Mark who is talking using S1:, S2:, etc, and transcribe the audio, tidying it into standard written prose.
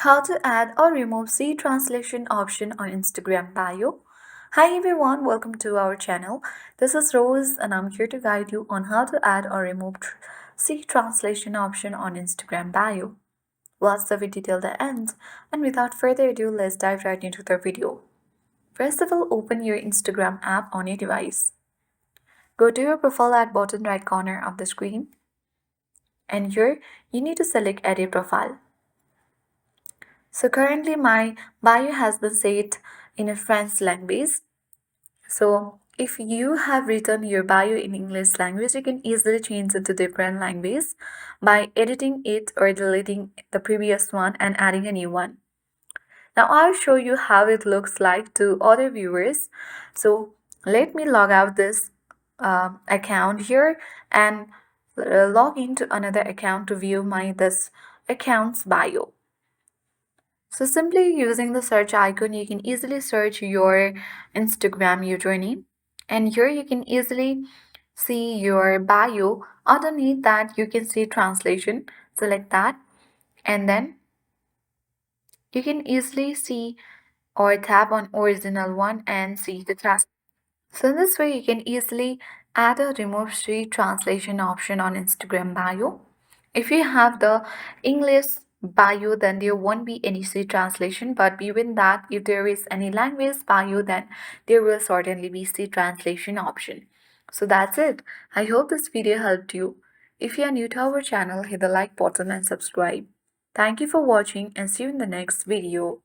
S1: How to add or remove C translation option on Instagram bio. Hi everyone, welcome to our channel. This is Rose and I'm here to guide you on how to add or remove C translation option on Instagram bio. Watch the video till the end, and without further ado, let's dive right into the video. First of all, open your Instagram app on your device. Go to your profile at bottom right corner of the screen, and here you need to select edit profile. So currently my bio has been set in a French language. So if you have written your bio in English language, you can easily change it to different language by editing it or deleting the previous one and adding a new one. Now I'll show you how it looks like to other viewers. So let me log out this account here and log into another account to view my this account's bio. So simply using the search icon, you can easily search your Instagram username, and here you can easily see your bio. Underneath that, you can see translation. Select that, and then you can easily see or tap on original one and see the translation. So in this way, you can easily add or remove street translation option on Instagram bio. If you have the English bio, then there won't be any street translation. But beyond that, if there is any language bio, then there will certainly be street translation option. So that's it. I hope this video helped you. If you are new to our channel, hit the like button and subscribe. Thank you for watching and see you in the next video.